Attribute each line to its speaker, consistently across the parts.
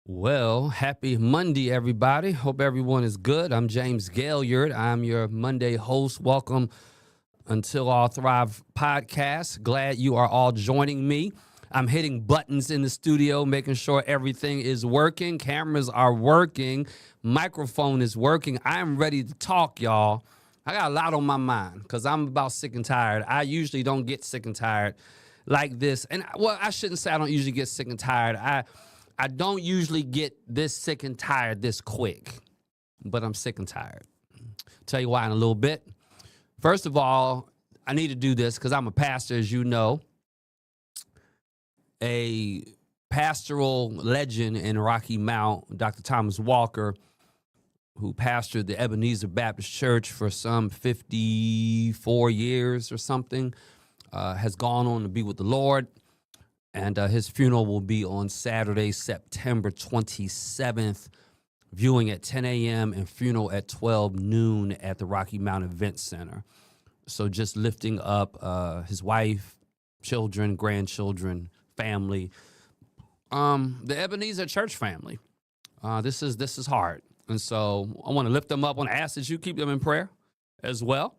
Speaker 1: Well, happy Monday, everybody. Hope everyone is good. I'm James Gailliard. I'm your Monday host. Welcome Until All Thrive podcast. Glad you are all joining me. I'm hitting buttons in the studio, making sure everything is working. Cameras are working. Microphone is working. I'm ready to talk, y'all. I got a lot on my mind because I'm about sick and tired. I usually don't get sick and tired like this. And, well, I shouldn't say I don't usually get sick and tired. I don't usually get this sick and tired this quick, but I'm sick and tired. Tell you why in a little bit. First of all, I need to do this because I'm a pastor, as you know, a pastoral legend in Rocky Mount, Dr. Thomas Walker, who pastored the Ebenezer Baptist Church for some 54 years or something, has gone on to be with the Lord. And his funeral will be on Saturday, September 27th, viewing at 10 a.m. and funeral at 12 noon at the Rocky Mount Event Center. So just lifting up his wife, children, grandchildren, family, the Ebenezer Church family. This is hard. And so I want to lift them up. I want to ask that you keep them in prayer as well.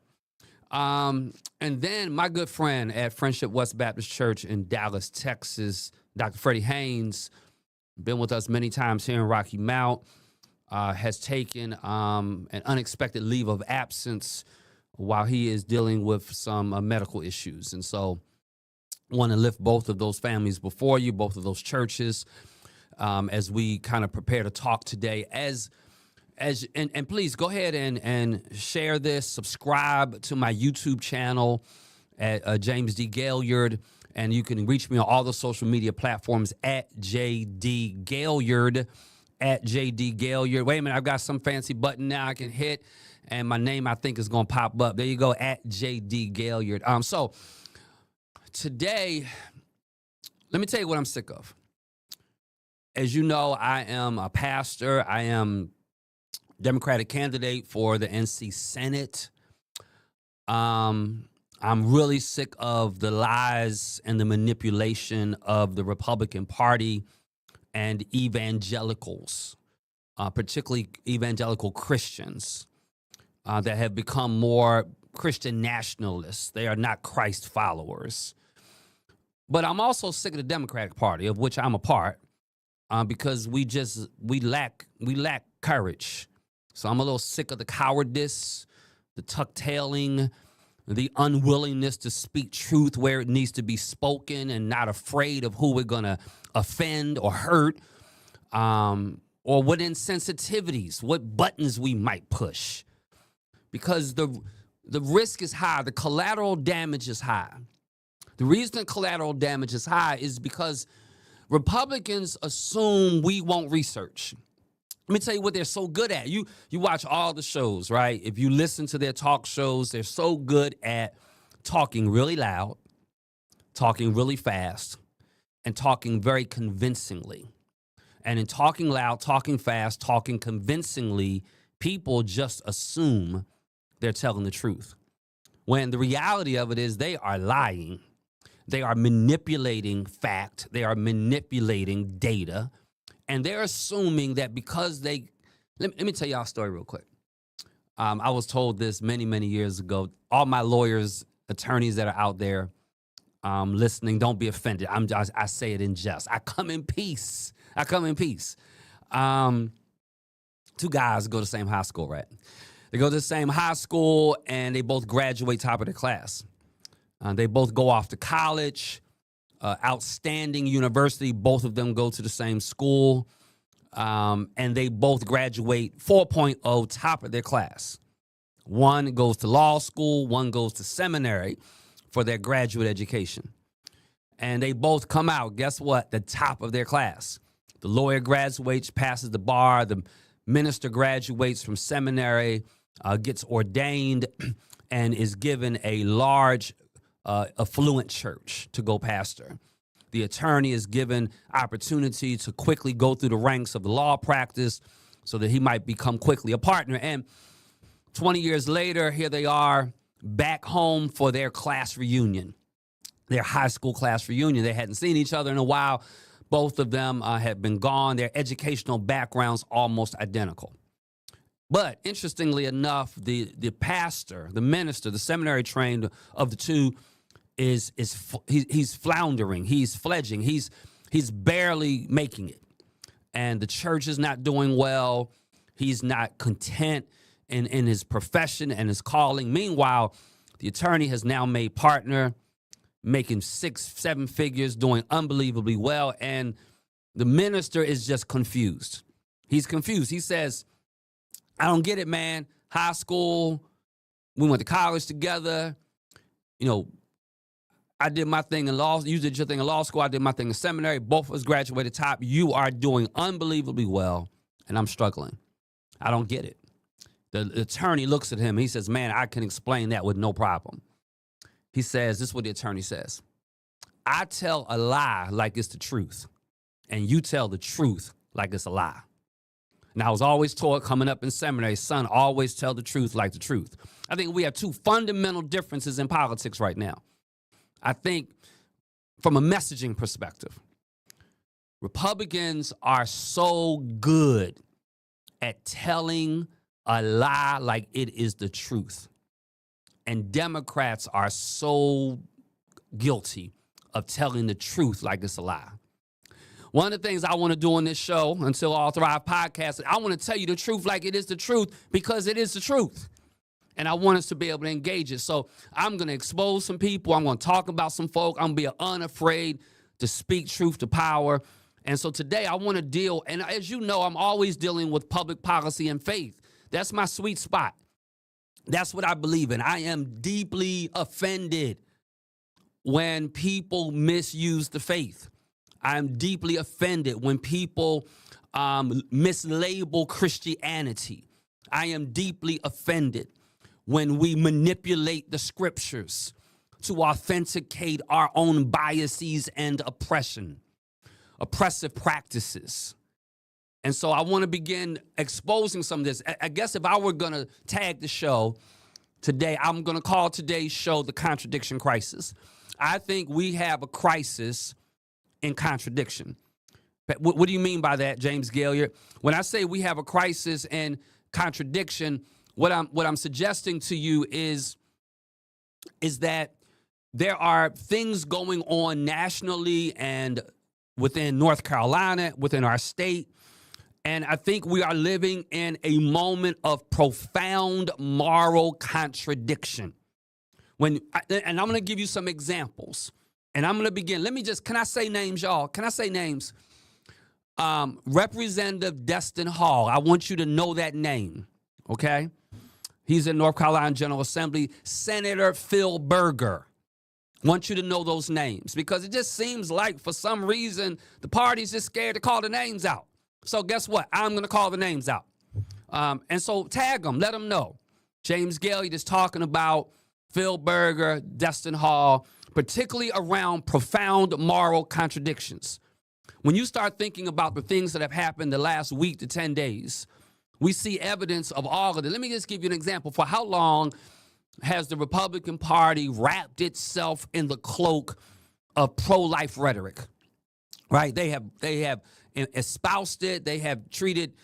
Speaker 1: And then my good friend at Friendship West Baptist Church in Dallas, Texas, Dr. Freddie Haynes, been with us many times here in Rocky Mount, has taken an unexpected leave of absence while he is dealing with some medical issues. And so I want to lift both of those families before you, both of those churches, as we kind of prepare to talk today. And please go ahead and share this, subscribe to my YouTube channel at James D. Gailliard, and you can reach me on all the social media platforms at JD Gailliard, at JD Gailliard. Wait a minute, I've got some fancy button now I can hit, and my name I think is going to pop up. There you go, at JD Gailliard. So today, let me tell you what I'm sick of. As you know, I am a pastor. I am Democratic candidate for the NC Senate. I'm really sick of the lies and the manipulation of the Republican Party and evangelicals, particularly evangelical Christians that have become more Christian nationalists. They are not Christ followers. But I'm also sick of the Democratic Party, of which I'm a part, because we lack courage. So I'm a little sick of the cowardice, the tuck-tailing, the unwillingness to speak truth where it needs to be spoken and not afraid of who we're going to offend or hurt, or what insensitivities, what buttons we might push. Because the risk is high, the collateral damage is high. The reason the collateral damage is high is because Republicans assume we won't research. Let me tell you what they're so good at. You watch all the shows, right? If you listen to their talk shows, they're so good at talking really loud, talking really fast, and talking very convincingly. And in talking loud, talking fast, talking convincingly, people just assume they're telling the truth. When the reality of it is they are lying. They are manipulating fact. They are manipulating data. And they're assuming that because let me tell y'all a story real quick. I was told this many, many years ago. All my lawyers, attorneys that are out there listening, don't be offended. I say it in jest. I come in peace. Two guys go to the same high school, right? They go to the same high school, and they both graduate top of their class. They both go off to college. Outstanding university. Both of them go to the same school, and they both graduate 4.0 top of their class. One goes to law school, one goes to seminary for their graduate education. And they both come out, guess what? The top of their class. The lawyer graduates, passes the bar. The minister graduates from seminary, gets ordained, and is given a large affluent church to go pastor. The attorney is given opportunity to quickly go through the ranks of the law practice so that he might become quickly a partner. And 20 years later, here they are back home for their class reunion, their high school class reunion. They hadn't seen each other in a while, Both of them have been gone. Their educational backgrounds almost identical. But interestingly enough, the pastor, the minister, the seminary trained of the two he's floundering, he's fledging, he's barely making it. And the church is not doing well. He's not content in his profession and his calling. Meanwhile, the attorney has now made partner, making 6-7 figures, doing unbelievably well. And the minister is just confused. He's confused. He says, I don't get it, man. High school, we went to college together. You know, I did my thing in law. You did your thing in law school. I did my thing in seminary. Both of us graduated top. You are doing unbelievably well, and I'm struggling. I don't get it. The attorney looks at him. He says, man, I can explain that with no problem. He says, this is what the attorney says. I tell a lie like it's the truth, and you tell the truth like it's a lie. Now, I was always taught coming up in seminary, son, always tell the truth like the truth. I think we have two fundamental differences in politics right now. I think from a messaging perspective, Republicans are so good at telling a lie like it is the truth. And Democrats are so guilty of telling the truth like it's a lie. One of the things I want to do on this show, Until All Thrive podcast, I want to tell you the truth like it is the truth because it is the truth. And I want us to be able to engage it. So I'm going to expose some people. I'm going to talk about some folk. I'm going to be unafraid to speak truth to power. And so today I want to deal, and as you know, I'm always dealing with public policy and faith. That's my sweet spot. That's what I believe in. I am deeply offended when people misuse the faith. I'm deeply offended when people mislabel Christianity. I am deeply offended when we manipulate the scriptures to authenticate our own biases and oppressive practices. And so I want to begin exposing some of this. I guess if I were going to tag the show today, I'm going to call today's show The Contradiction Crisis. I think we have a crisis in contradiction. What do you mean by that, James Gailliard? When I say we have a crisis in contradiction, what I'm suggesting to you is that there are things going on nationally and within North Carolina, within our state, and I think we are living in a moment of profound moral contradiction. And I'm going to give you some examples. And I'm going to begin. Can I say names, y'all? Can I say names? Representative Destin Hall. I want you to know that name, okay? He's in North Carolina General Assembly. Senator Phil Berger. I want you to know those names because it just seems like for some reason the party's just scared to call the names out. So guess what? I'm going to call the names out. And so tag them. Let them know. James Gailliard is talking about Phil Berger, Destin Hall, particularly around profound moral contradictions. When you start thinking about the things that have happened the last week to 10 days, we see evidence of all of it. Let me just give you an example. For how long has the Republican Party wrapped itself in the cloak of pro-life rhetoric? Right? They have espoused it. They have treated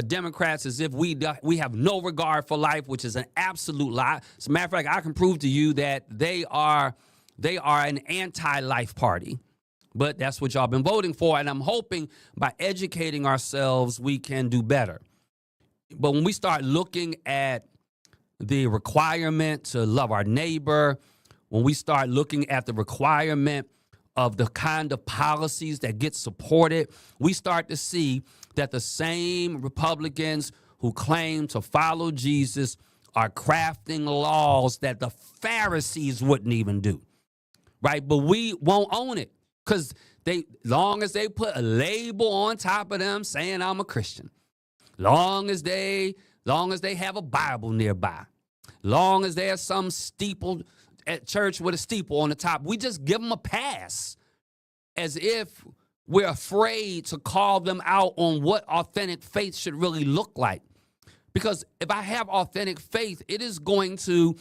Speaker 1: Democrats as if we have no regard for life, which is an absolute lie. As a matter of fact, I can prove to you that they are an anti-life party. But that's what y'all been voting for, and I'm hoping by educating ourselves, we can do better. But when we start looking at the requirement to love our neighbor, when we start looking at the requirement of the kind of policies that get supported, we start to see that the same Republicans who claim to follow Jesus are crafting laws that the Pharisees wouldn't even do, right? But we won't own it because long as they put a label on top of them saying I'm a Christian, long as they have a Bible nearby, long as there's some steeple at church with a steeple on the top, we just give them a pass as if we're afraid to call them out on what authentic faith should really look like. Because if I have authentic faith, it's going to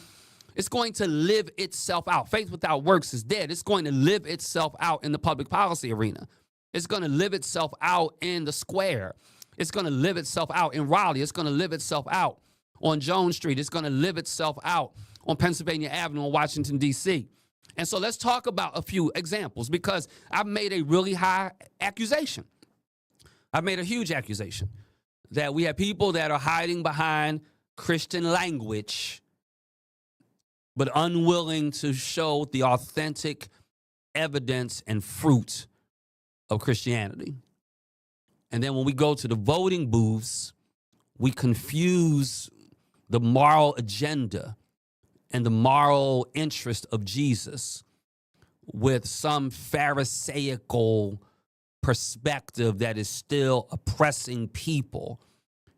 Speaker 1: live itself out. Faith without works is dead. It's going to live itself out in the public policy arena. It's going to live itself out in the square. It's going to live itself out in Raleigh. It's going to live itself out on Jones Street. It's going to live itself out on Pennsylvania Avenue in Washington, D.C. And so let's talk about a few examples, because I've made a really high accusation. I've made a huge accusation that we have people that are hiding behind Christian language, but unwilling to show the authentic evidence and fruit of Christianity. And then when we go to the voting booths, we confuse the moral agenda and the moral interest of Jesus with some Pharisaical perspective that is still oppressing people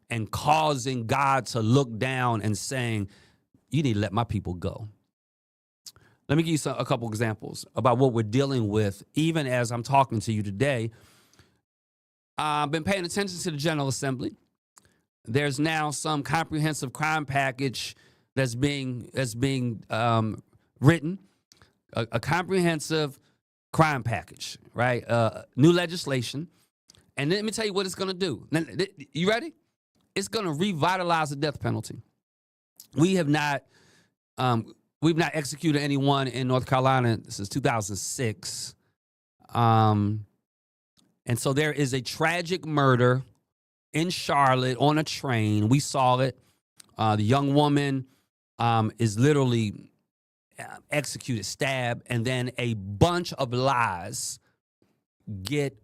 Speaker 1: and causing God to look down and saying, you need to let my people go. Let me give you a couple examples about what we're dealing with, even as I'm talking to you today. I've been paying attention to the General Assembly. There's now some comprehensive crime package that's being written, a comprehensive crime package, right? New legislation. And let me tell you what it's going to do. You ready? It's going to revitalize the death penalty. We've not executed anyone in North Carolina since 2006. And so there is a tragic murder in Charlotte on a train. We saw it. The young woman is literally executed, stabbed, and then a bunch of lies get,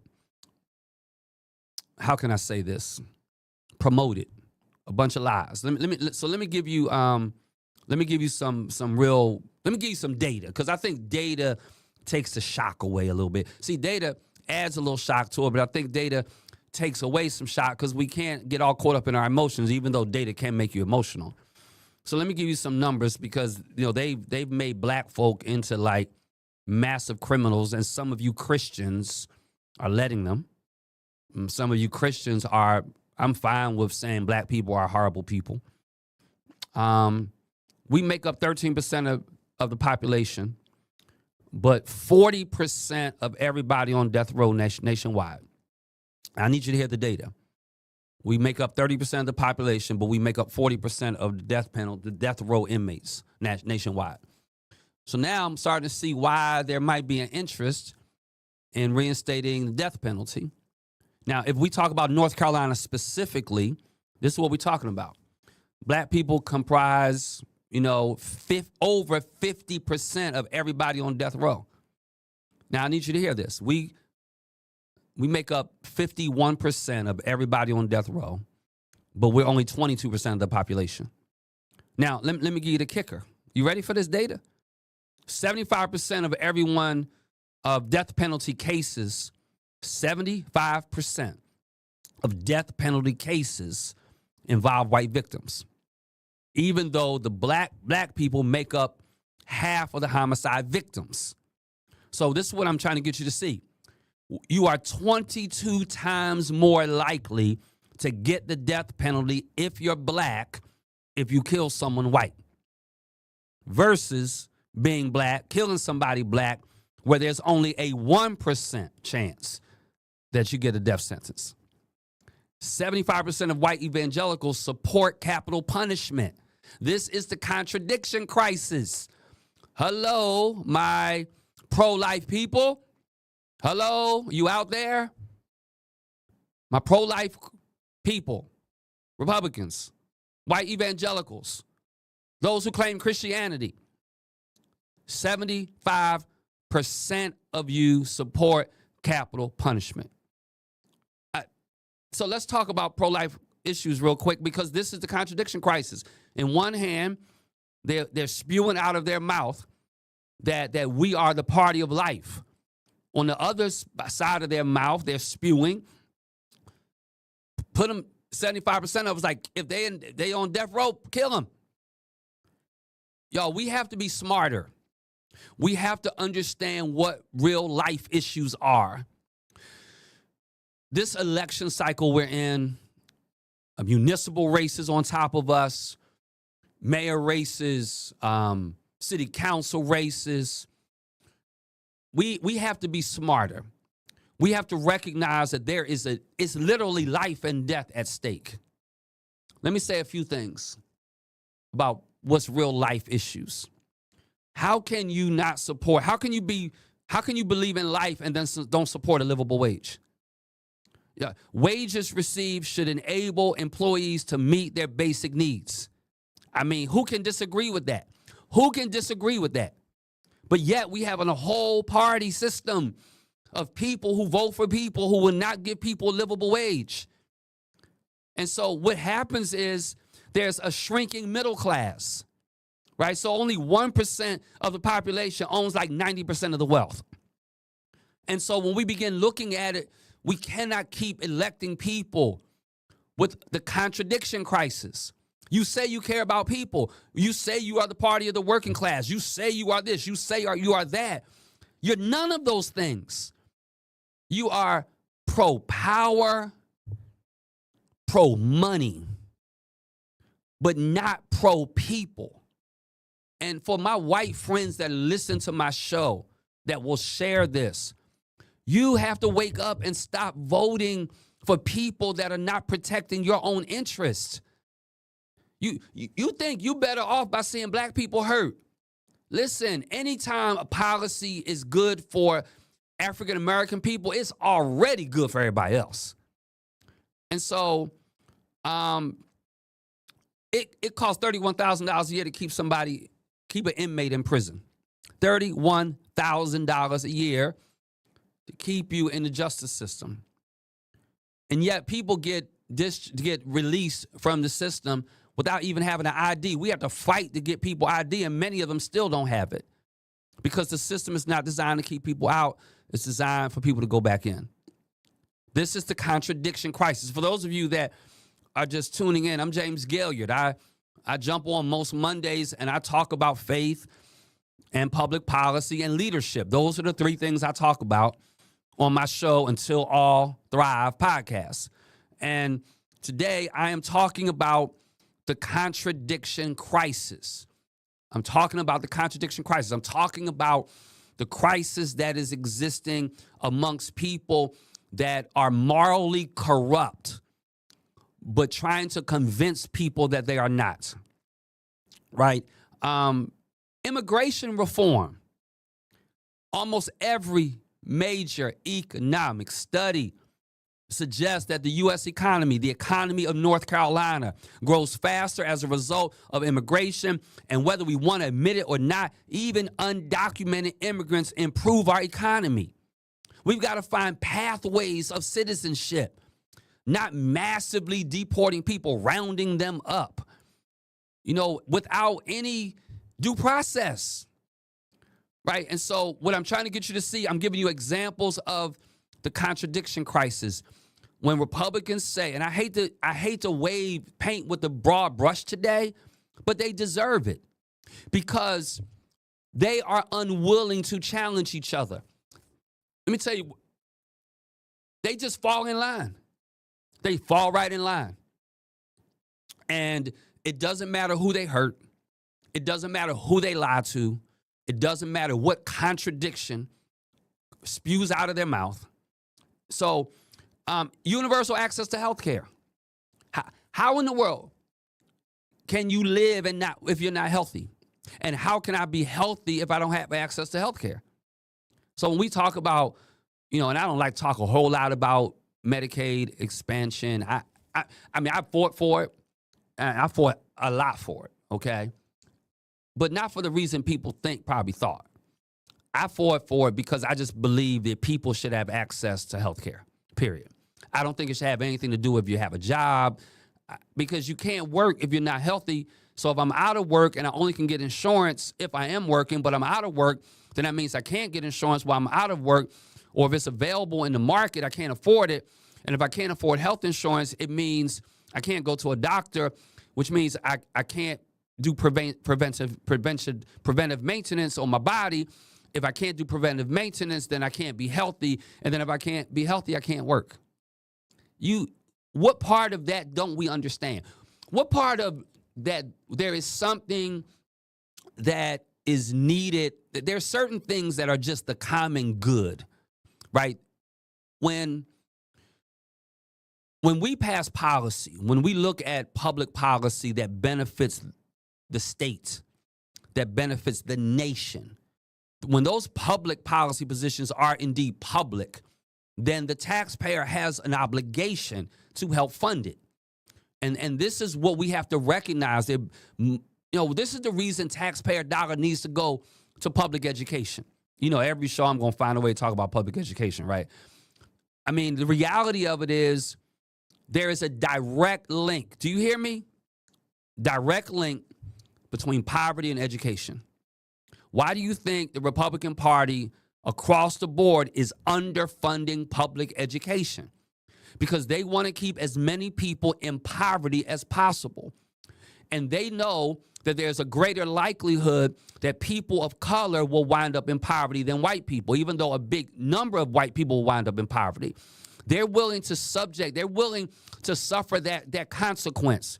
Speaker 1: how can I say this, promoted. A bunch of lies. Let me give you some data, because I think data takes the shock away a little bit. See, data adds a little shock to it, but I think data takes away some shock because we can't get all caught up in our emotions, even though data can make you emotional. So let me give you some numbers, because they've made black folk into like massive criminals, and some of you Christians are letting them. Some of you Christians are. I'm fine with saying black people are horrible people. We make up 13% of the population, but 40% of everybody on death row nationwide. I need you to hear the data. We make up 30% of the population, but we make up 40% of the death penalty, the death row inmates nationwide. So now I'm starting to see why there might be an interest in reinstating the death penalty. Now, if we talk about North Carolina specifically, this is what we're talking about. Black people comprise, over 50% of everybody on death row. Now, I need you to hear this. We make up 51% of everybody on death row, but we're only 22% of the population. Now, let me give you the kicker. You ready for this data? 75% of everyone of death penalty cases, 75% of death penalty cases involve white victims, even though the black people make up half of the homicide victims. So this is what I'm trying to get you to see. You are 22 times more likely to get the death penalty if you're black if you kill someone white, versus being black, killing somebody black, where there's only a 1% chance that you get a death sentence. 75% of white evangelicals support capital punishment. This is the contradiction crisis. Hello, my pro-life people. Hello, you out there? My pro-life people, Republicans, white evangelicals, those who claim Christianity. 75% of you support capital punishment. So let's talk about pro-life issues real quick, because this is the contradiction crisis. In one hand, they're spewing out of their mouth that we are the party of life. On the other side of their mouth, they're spewing. Put them, 75% of us, like, if they on death row, kill them. Y'all, we have to be smarter. We have to understand what real life issues are. This election cycle we're in, municipal races on top of us, mayor races, city council races. We have to be smarter. We have to recognize that it's literally life and death at stake. Let me say a few things about what's real life issues. How can you not support, how can you believe in life and then don't support a livable wage? Yeah. Wages received should enable employees to meet their basic needs. I mean, who can disagree with that? Who can disagree with that? But yet we have a whole party system of people who vote for people who will not give people a livable wage. And so what happens is there's a shrinking middle class, right? So only 1% of the population owns like 90% of the wealth. And so when we begin looking at it, we cannot keep electing people with the contradiction crisis. You say you care about people. You say you are the party of the working class. You say you are this. You say you are that. You're none of those things. You are pro-power, pro-money, but not pro-people. And for my white friends that listen to my show that will share this, you have to wake up and stop voting for people that are not protecting your own interests. You think you better off by seeing black people hurt. Listen, anytime a policy is good for African-American people, it's already good for everybody else. And so it costs $31,000 a year to keep an inmate in prison. $31,000 a year to keep you in the justice system. And yet people get released from the system without even having an ID. We have to fight to get people ID, and many of them still don't have it because the system is not designed to keep people out. It's designed for people to go back in. This is the contradiction crisis. For those of you that are just tuning in, I'm James Gailliard. I jump on most Mondays and I talk about faith and public policy and leadership. Those are the three things I talk about on my show, Until All Thrive podcast. And today I am talking about the contradiction crisis. I'm talking about the contradiction crisis. I'm talking about the crisis that is existing amongst people that are morally corrupt, but trying to convince people that they are not, right? Immigration reform. Almost every major economic study suggests that the U.S. economy, the economy of North Carolina, grows faster as a result of immigration. And whether we want to admit it or not, even undocumented immigrants improve our economy. We've got to find pathways of citizenship, not massively deporting people, rounding them up, without any due process, right? And so what I'm trying to get you to see, I'm giving you examples of the contradiction crisis. When Republicans say, and I hate to paint with the broad brush today, but they deserve it because they are unwilling to challenge each other. Let me tell you, they just fall in line. They fall right in line. And it doesn't matter who they hurt. It doesn't matter who they lie to. It doesn't matter what contradiction spews out of their mouth. So, universal access to health care. How in the world can you live if you're not healthy? And how can I be healthy if I don't have access to health care? So when we talk about, and I don't like to talk a whole lot about Medicaid expansion. I mean, I fought for it, and I fought a lot for it, okay? But not for the reason people probably thought. I fought for it because I just believe that people should have access to health care, period. I don't think it should have anything to do if you have a job, because you can't work if you're not healthy. So if I'm out of work and I only can get insurance if I am working, but I'm out of work, then that means I can't get insurance while I'm out of work. Or if it's available in the market, I can't afford it. And if I can't afford health insurance, it means I can't go to a doctor, which means I can't do preventive maintenance on my body. If I can't do preventive maintenance, then I can't be healthy. And then if I can't be healthy, I can't work. What part of that don't we understand? What part of that there is something that is needed? There are certain things that are just the common good, right? when we pass policy, when we look at public policy that benefits the state, that benefits the nation, when those public policy positions are indeed public, then the taxpayer has an obligation to help fund it. And this is what we have to recognize. That, this is the reason taxpayer dollar needs to go to public education. Every show I'm going to find a way to talk about public education, right? I mean, the reality of it is there is a direct link. Do you hear me? Direct link between poverty and education. Why do you think the Republican Party across the board is underfunding public education? Because they want to keep as many people in poverty as possible. And they know that there's a greater likelihood that people of color will wind up in poverty than white people, even though a big number of white people will wind up in poverty. They're willing to suffer that consequence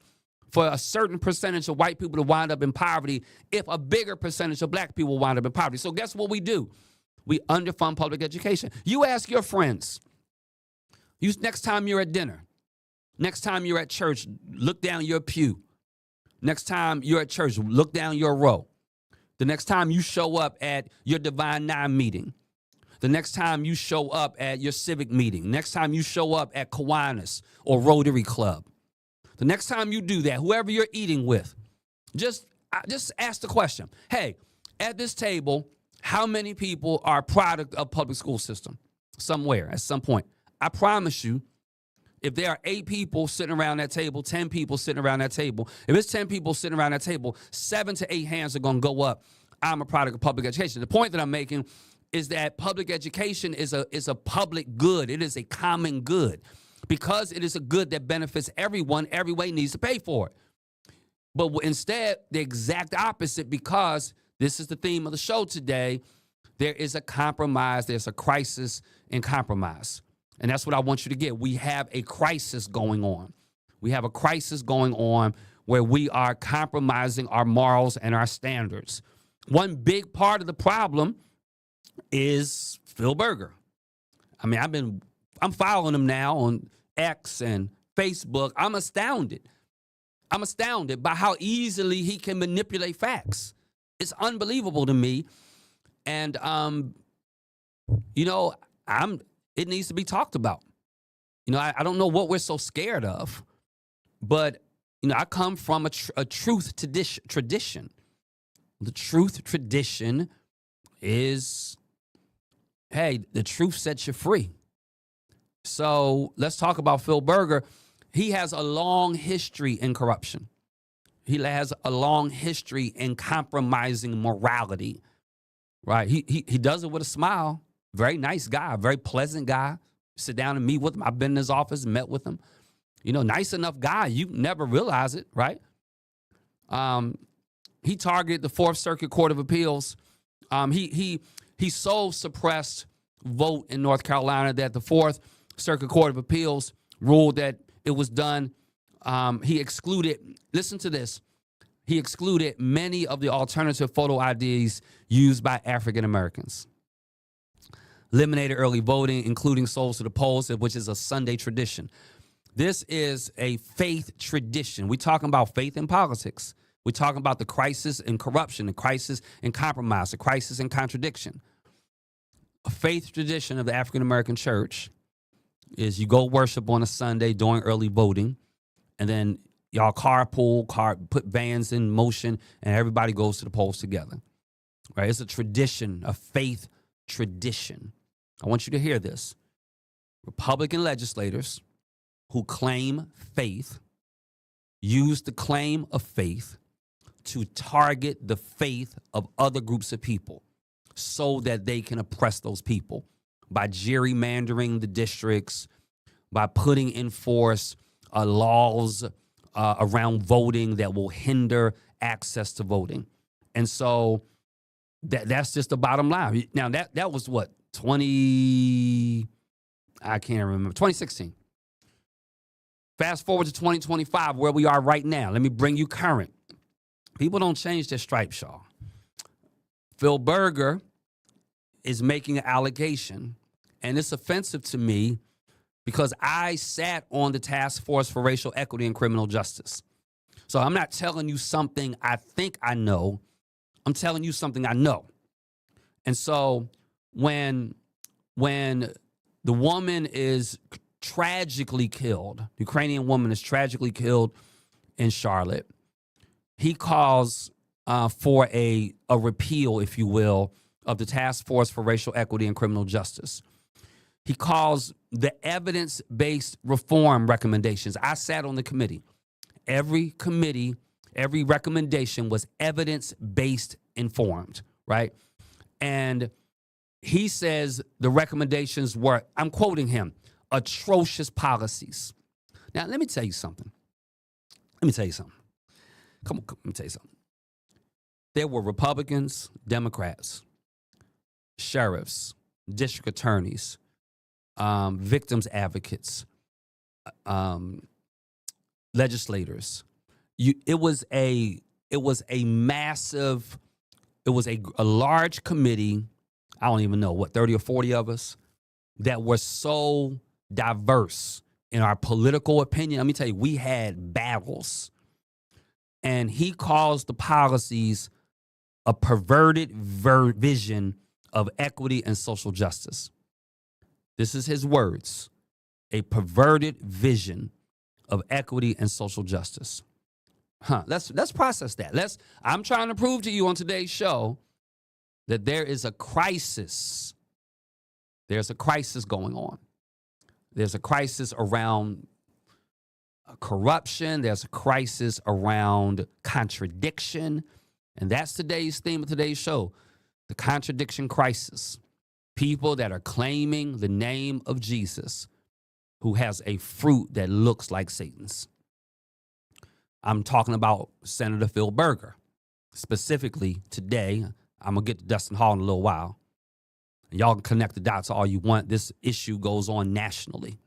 Speaker 1: for a certain percentage of white people to wind up in poverty if a bigger percentage of black people wind up in poverty. So guess what we do? We underfund public education. You ask your friends. Next time you're at dinner, next time you're at church, look down your pew. Next time you're at church, look down your row. The next time you show up at your Divine Nine meeting. The next time you show up at your civic meeting. Next time you show up at Kiwanis or Rotary Club. The next time you do that, whoever you're eating with, just ask the question, hey, at this table, how many people are a product of public school system? Somewhere, at some point. I promise you, if there are 8 people sitting around that table, 10 people sitting around that table, if it's 10 people sitting around that table, 7 to 8 hands are going to go up. I'm a product of public education. The point that I'm making is that public education is a public good. It is a common good. Because it is a good that benefits everyone, everyone needs to pay for it. But instead, the exact opposite, because this is the theme of the show today, there is a compromise, there's a crisis in compromise. And that's what I want you to get. We have a crisis going on. We have a crisis going on where we are compromising our morals and our standards. One big part of the problem is Phil Berger. I mean, I'm following him now on X and Facebook. I'm astounded by how easily he can manipulate facts. It's unbelievable to me. And, it needs to be talked about. I don't know what we're so scared of, but, I come from a truth tradition. The truth tradition is, hey, the truth sets you free. So let's talk about Phil Berger. He has a long history in corruption. He has a long history in compromising morality, right? He does it with a smile. Very nice guy, very pleasant guy. Sit down and meet with him. I've been in his office, met with him. Nice enough guy. You never realize it, right? He targeted the Fourth Circuit Court of Appeals. He so suppressed vote in North Carolina that the Fourth Circuit Court of Appeals ruled that it was done. He excluded, listen to this, he excluded many of the alternative photo IDs used by African Americans. Eliminated early voting, including souls to the polls, which is a Sunday tradition. This is a faith tradition. We're talking about faith in politics. We're talking about the crisis in corruption, the crisis in compromise, the crisis in contradiction. A faith tradition of the African American church is you go worship on a Sunday during early voting, and then y'all put vans in motion, and everybody goes to the polls together. Right? It's a tradition, a faith tradition. I want you to hear this. Republican legislators who claim faith use the claim of faith to target the faith of other groups of people so that they can oppress those people by gerrymandering the districts, by putting in force laws around voting that will hinder access to voting. And so that's just the bottom line. Now, that was what, 2016. Fast forward to 2025, where we are right now. Let me bring you current. People don't change their stripes, y'all. Phil Berger is making an allegation And it's offensive to me because I sat on the task force for racial equity and criminal justice. So I'm not telling you something I think I know. I'm telling you something I know. And so when the woman is tragically killed, the Ukrainian woman is tragically killed in Charlotte, he calls for a repeal, if you will, of the Task Force for Racial Equity and Criminal Justice. He calls the evidence-based reform recommendations. I sat on the committee. Every committee, every recommendation was evidence-based informed, right? And he says the recommendations were, I'm quoting him, atrocious policies. Now, let me tell you something. Come on, let me tell you something. There were Republicans, Democrats, sheriffs, district attorneys, victims advocates, legislators. It was a large committee. I don't even know what, 30 or 40 of us that were so diverse in our political opinion. Let me tell you, we had battles. And he calls the policies a perverted vision of equity and social justice. This is his words, a perverted vision of equity and social justice. Let's process that. I'm trying to prove to you on today's show that there is a crisis. There's a crisis going on. There's a crisis around corruption. There's a crisis around contradiction. And that's today's theme of today's show, the contradiction crisis. People that are claiming the name of Jesus who has a fruit that looks like Satan's. I'm talking about Senator Phil Berger. Specifically today, I'm going to get to Dustin Hall in a little while. Y'all can connect the dots all you want. This issue goes on nationally.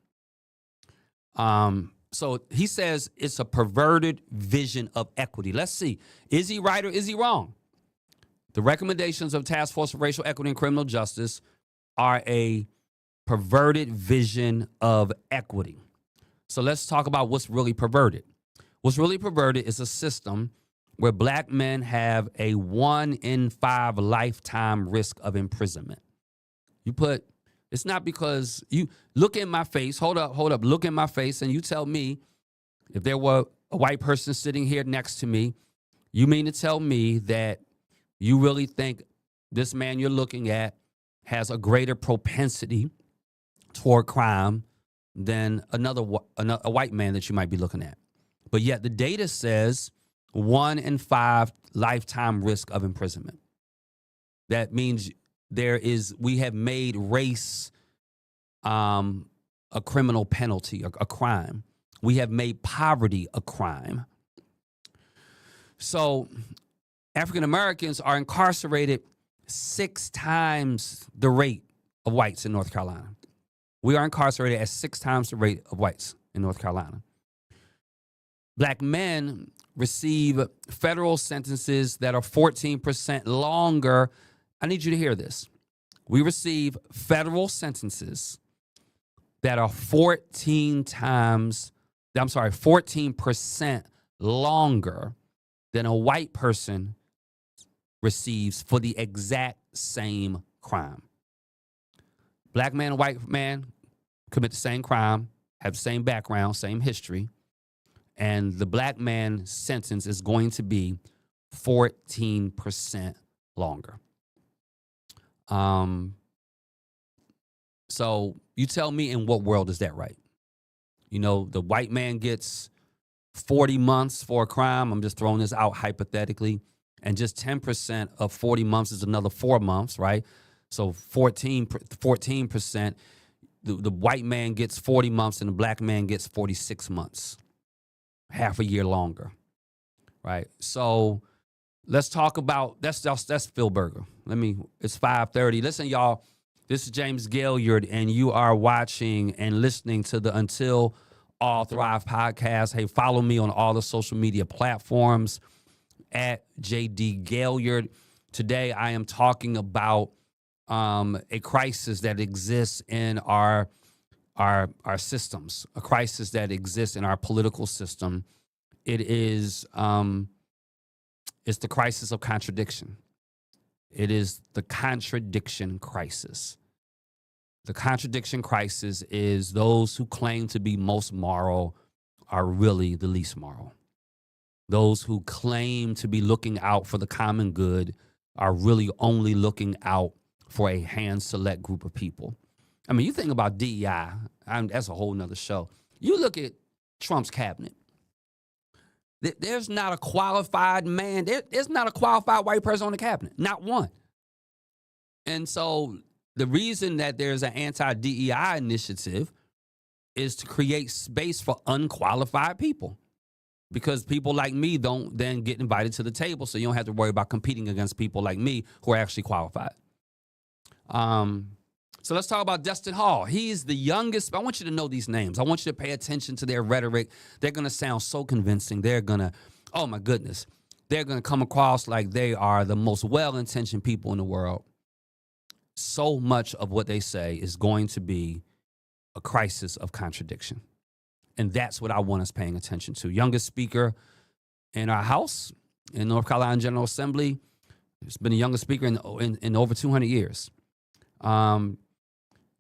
Speaker 1: So he says it's a perverted vision of equity. Let's see. Is he right or is he wrong? The recommendations of Task Force for Racial Equity and Criminal Justice are a perverted vision of equity. So let's talk about what's really perverted. What's really perverted is a system where black men have a 1 in 5 lifetime risk of imprisonment. It's not because you look in my face, hold up, look in my face, and you tell me if there were a white person sitting here next to me, you mean to tell me that you really think this man you're looking at has a greater propensity toward crime than a white man that you might be looking at? But yet the data says 1 in 5 lifetime risk of imprisonment. That means we have made race a criminal penalty, a crime. We have made poverty a crime. So African Americans are incarcerated 6 times the rate of whites in North Carolina. We are incarcerated at 6 times the rate of whites in North Carolina. Black men receive federal sentences that are 14% longer. I need you to hear this. We receive federal sentences that are 14% longer than a white person receives for the exact same crime. Black man and white man commit the same crime, have the same background, same history, and the black man's sentence is going to be 14% longer. So you tell me, in what world is that right? You know, the white man gets 40 months for a crime. I'm just throwing this out hypothetically. And just 10% of 40 months is another 4 months, right? So 14%, the white man gets 40 months and the black man gets 46 months, half a year longer, right? So let's talk about, that's Phil Berger. It's 5:30. Listen, y'all, this is James Gailliard, and you are watching and listening to the Until All Thrive podcast. Hey, follow me on all the social media platforms at JD Gailliard. Today, I am talking about a crisis that exists in our systems, a crisis that exists in our political system. It is it's the crisis of contradiction. It is the contradiction crisis. The contradiction crisis is those who claim to be most moral are really the least moral. Those who claim to be looking out for the common good are really only looking out for a hand select group of people. I mean, you think about DEI, that's a whole nother show. You look at Trump's cabinet. There's not a qualified man. There's not a qualified white person on the cabinet. Not one. And so the reason that there's an anti-DEI initiative is to create space for unqualified people. Because people like me don't then get invited to the table, so you don't have to worry about competing against people like me who are actually qualified. So let's talk about Dustin Hall. He's the youngest. I want you to know these names. I want you to pay attention to their rhetoric. They're going to sound so convincing. They're going to, oh my goodness, they're going to come across like they are the most well-intentioned people in the world. So much of what they say is going to be a crisis of contradiction. And that's what I want us paying attention to. Youngest speaker in our House, in North Carolina General Assembly. He's been the youngest speaker in over 200 years.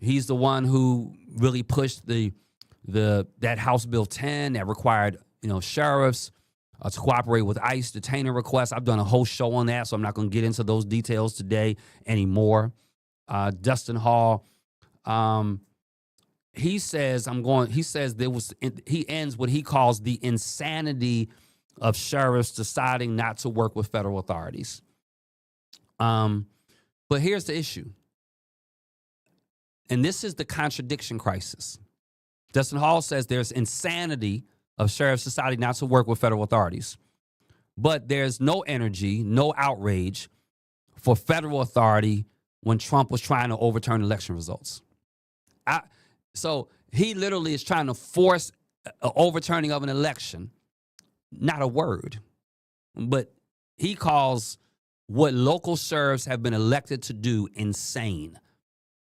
Speaker 1: He's the one who really pushed that House Bill 10 that required sheriffs to cooperate with ICE detainer requests. I've done a whole show on that, so I'm not going to get into those details today anymore. Dustin Hall, he says he ends what he calls the insanity of sheriffs deciding not to work with federal authorities. But here's the issue. And this is the contradiction crisis. Dustin Hall says there's insanity of sheriffs deciding not to work with federal authorities. But there's no energy, no outrage for federal authority when Trump was trying to overturn election results. So he literally is trying to force an overturning of an election. Not a word. But he calls what local sheriffs have been elected to do insane.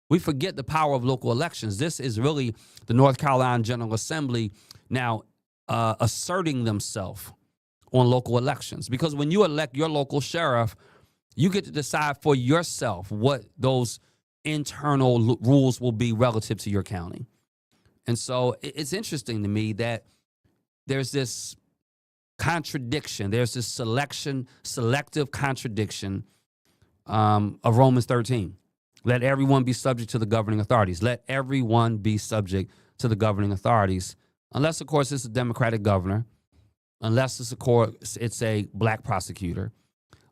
Speaker 1: We forget the power of local elections. This is really the North Carolina General Assembly now asserting themselves on local elections. Because when you elect your local sheriff, you get to decide for yourself what those internal rules will be relative to your county. And so it's interesting to me that there's this contradiction. There's this selective contradiction of Romans 13. Let everyone be subject to the governing authorities. Let everyone be subject to the governing authorities. Unless, of course, it's a Democratic governor. Unless, of course, it's a black prosecutor.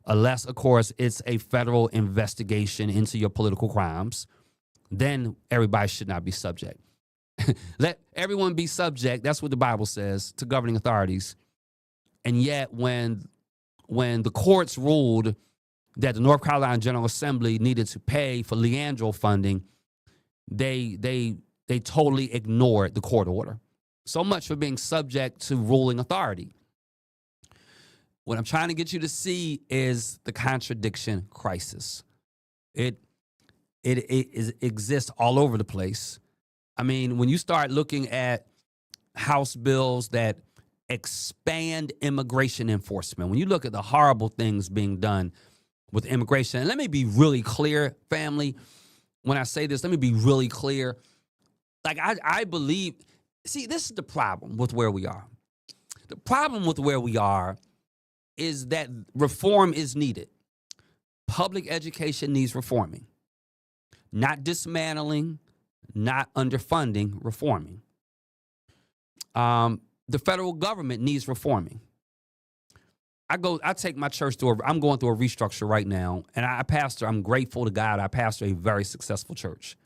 Speaker 1: Unless, of course, it's a federal investigation into your political crimes. Then everybody should not be subject. Let everyone be subject, that's what the Bible says, to governing authorities. And yet when the courts ruled that the North Carolina General Assembly needed to pay for Leandro funding, they totally ignored the court order. So much for being subject to ruling authority. What I'm trying to get you to see is the contradiction crisis. It exists all over the place. I mean, when you start looking at House bills that expand immigration enforcement, when you look at the horrible things being done with immigration, and let me be really clear, family, when I say this, let me be really clear. Like, I believe, see, this is the problem with where we are. The problem with where we are is that reform is needed. Public education needs reforming. Not dismantling, not underfunding, reforming. The federal government needs reforming. I take my church I'm going through a restructure right now, and I'm grateful to God, I pastor a very successful church.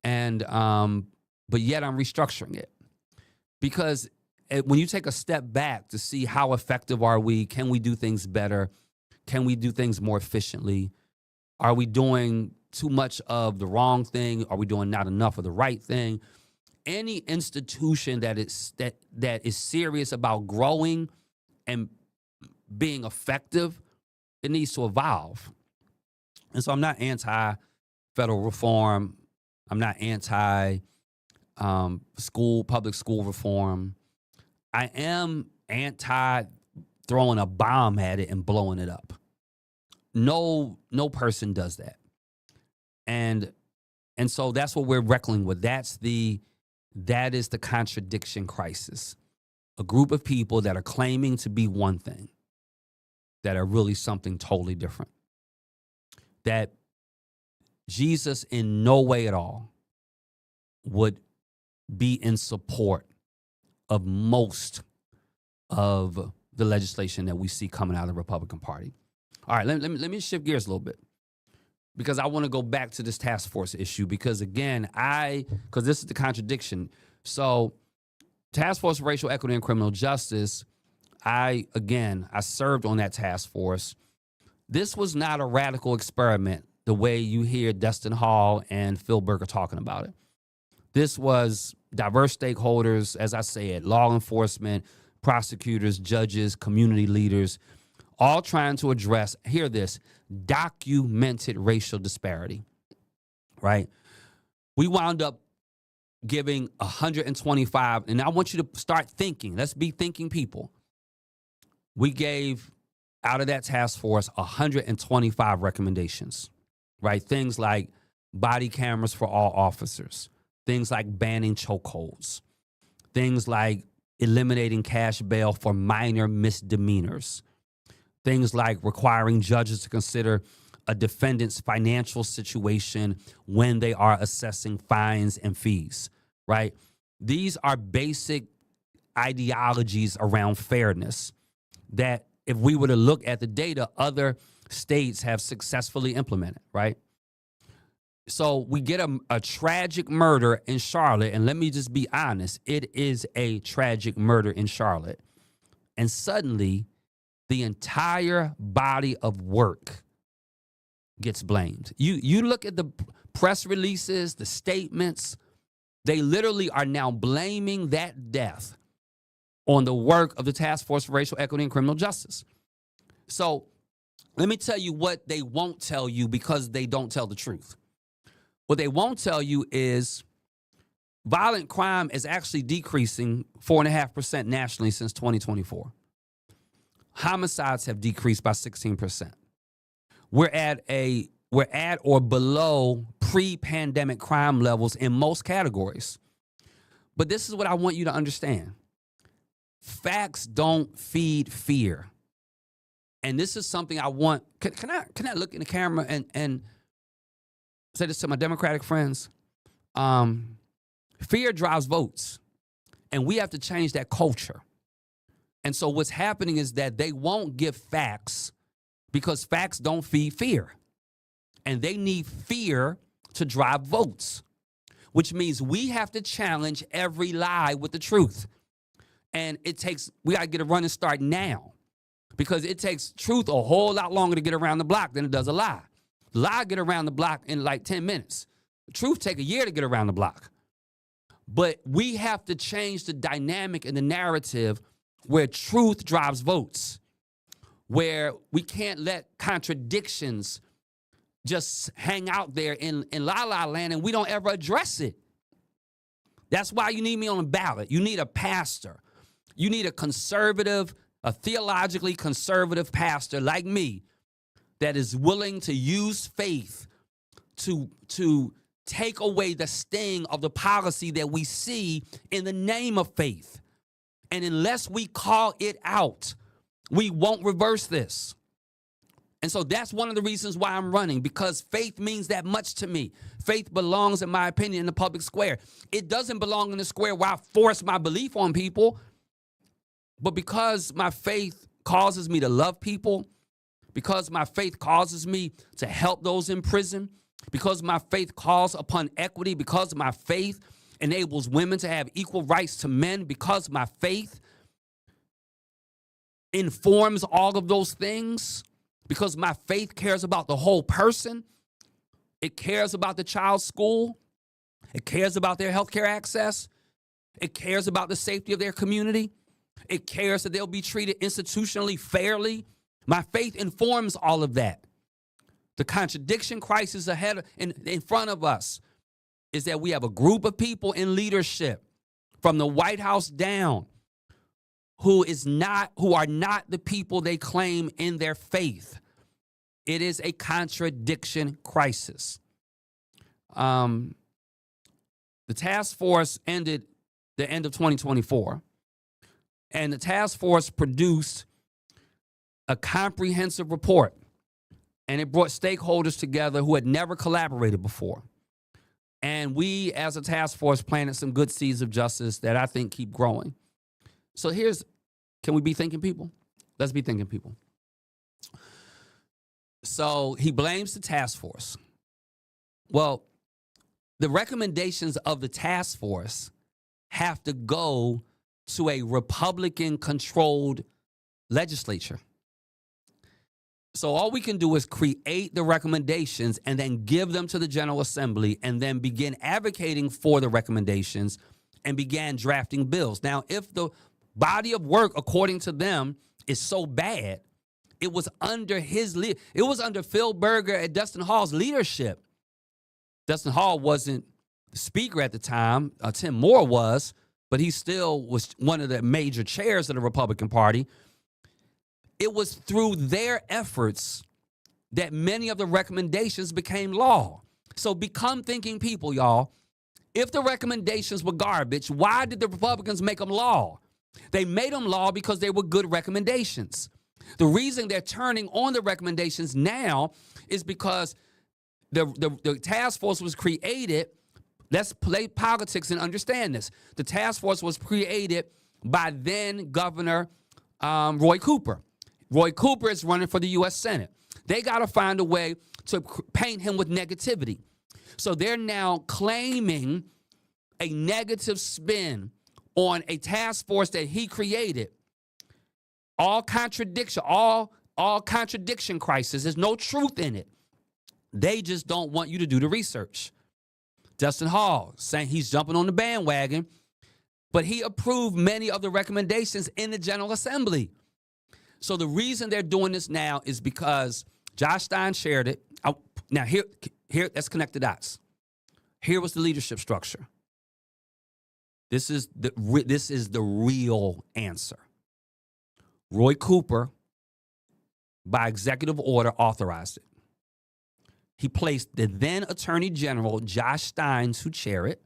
Speaker 1: And, but yet I'm restructuring it. Because when you take a step back to see how effective are we, can we do things better? Can we do things more efficiently? Are we doing too much of the wrong thing? Are we doing not enough of the right thing? Any institution that is serious about growing and being effective, it needs to evolve. And so I'm not anti federal reform. I'm not anti public school reform. I am anti throwing a bomb at it and blowing it up. No person does that. And so that's what we're wrestling with. That is the contradiction crisis. A group of people that are claiming to be one thing that are really something totally different. That Jesus in no way at all would be in support of most of the legislation that we see coming out of the Republican Party. All right, let me shift gears a little bit, because I want to go back to this task force issue, because again, because this is the contradiction. So Task Force for Racial Equity and Criminal Justice, I served on that task force. This was not a radical experiment the way you hear Dustin Hall and Phil Berger talking about it. This was diverse stakeholders, as I said, law enforcement, prosecutors, judges, community leaders, all trying to address, hear this, documented racial disparity, right? We wound up giving 125, and I want you to start thinking. Let's be thinking people. We gave, out of that task force, 125 recommendations, right? Things like body cameras for all officers, things like banning chokeholds, things like eliminating cash bail for minor misdemeanors, things like requiring judges to consider a defendant's financial situation when they are assessing fines and fees, right? These are basic ideologies around fairness that, if we were to look at the data, other states have successfully implemented, right? So we get a tragic murder in Charlotte, and let me just be honest, it is a tragic murder in Charlotte. And suddenly, the entire body of work gets blamed. You look at the press releases, the statements, they literally are now blaming that death on the work of the Task Force for Racial Equity and Criminal Justice. So let me tell you what they won't tell you, because they don't tell the truth. What they won't tell you is violent crime is actually decreasing 4.5% nationally since 2024. Homicides have decreased by 16%. We're at or below pre-pandemic crime levels in most categories. But this is what I want you to understand. Facts don't feed fear. And this is something I want. Can I look in the camera and say this to my Democratic friends? Fear drives votes, and we have to change that culture. And so what's happening is that they won't give facts because facts don't feed fear. And they need fear to drive votes, which means we have to challenge every lie with the truth. And we got to get a running start now, because it takes truth a whole lot longer to get around the block than it does a lie. Lie get around the block in like 10 minutes. The truth take a year to get around the block. But we have to change the dynamic and the narrative where truth drives votes, where we can't let contradictions just hang out there in la-la land and we don't ever address it. That's why you need me on the ballot. You need a pastor. You need a conservative, a theologically conservative pastor like me that is willing to use faith to take away the sting of the policy that we see in the name of faith. And unless we call it out, we won't reverse this. And so that's one of the reasons why I'm running, because faith means that much to me. Faith belongs, in my opinion, in the public square. It doesn't belong in the square where I force my belief on people. But because my faith causes me to love people, because my faith causes me to help those in prison, because my faith calls upon equity, because my faith enables women to have equal rights to men, because my faith informs all of those things, because my faith cares about the whole person. It cares about the child's school. It cares about their healthcare access. It cares about the safety of their community. It cares that they'll be treated institutionally fairly. My faith informs all of that. The contradiction crisis ahead in front of us is that we have a group of people in leadership from the White House down who are not the people they claim in their faith. It is a contradiction crisis. The task force ended the end of 2024, and the task force produced a comprehensive report, and it brought stakeholders together who had never collaborated before. And we, as a task force, planted some good seeds of justice that I think keep growing. So can we be thinking people? Let's be thinking people. So he blames the task force. Well, the recommendations of the task force have to go to a Republican-controlled legislature. So all we can do is create the recommendations and then give them to the General Assembly and then begin advocating for the recommendations and begin drafting bills. Now, if the body of work, according to them, is so bad, it was under it was under Phil Berger and Dustin Hall's leadership. Dustin Hall wasn't the speaker at the time. Tim Moore was, but he still was one of the major chairs of the Republican Party. It was through their efforts that many of the recommendations became law. So become thinking people, y'all. If the recommendations were garbage, why did the Republicans make them law? They made them law because they were good recommendations. The reason they're turning on the recommendations now is because the task force was created. Let's play politics and understand this. The task force was created by then Governor Roy Cooper. Roy Cooper is running for the U.S. Senate. They got to find a way to paint him with negativity. So they're now claiming a negative spin on a task force that he created. All contradiction crisis. There's no truth in it. They just don't want you to do the research. Dustin Hall saying he's jumping on the bandwagon, but he approved many of the recommendations in the General Assembly. So the reason they're doing this now is because Josh Stein shared it. Now here, let's connect the dots. Here was the leadership structure. This is the real answer. Roy Cooper, by executive order, authorized it. He placed the then Attorney General Josh Stein to chair it,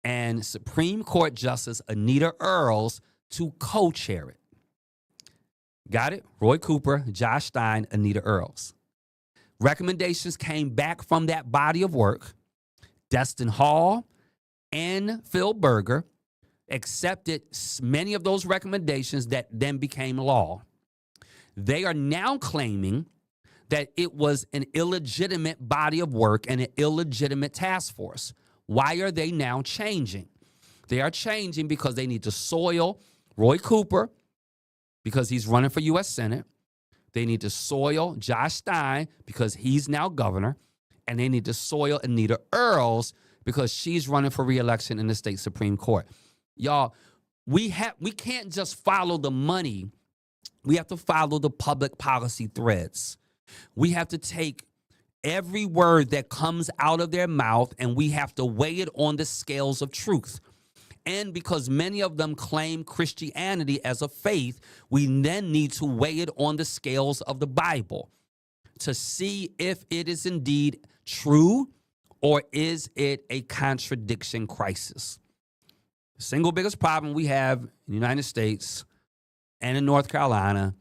Speaker 1: and Supreme Court Justice Anita Earls to co-chair it. Got it? Roy Cooper, Josh Stein, Anita Earls. Recommendations came back from that body of work. Dustin Hall and Phil Berger accepted many of those recommendations that then became law. They are now claiming that it was an illegitimate body of work and an illegitimate task force. Why are they now changing? They are changing because they need to soil Roy Cooper because he's running for U.S. Senate. They need to soil Josh Stein because he's now governor. And they need to soil Anita Earls because she's running for re-election in the state Supreme Court. Y'all, we can't just follow the money. We have to follow the public policy threads. We have to take every word that comes out of their mouth and we have to weigh it on the scales of truth. And because many of them claim Christianity as a faith, we then need to weigh it on the scales of the Bible to see if it is indeed true or is it a contradiction crisis. The single biggest problem we have in the United States and in North Carolina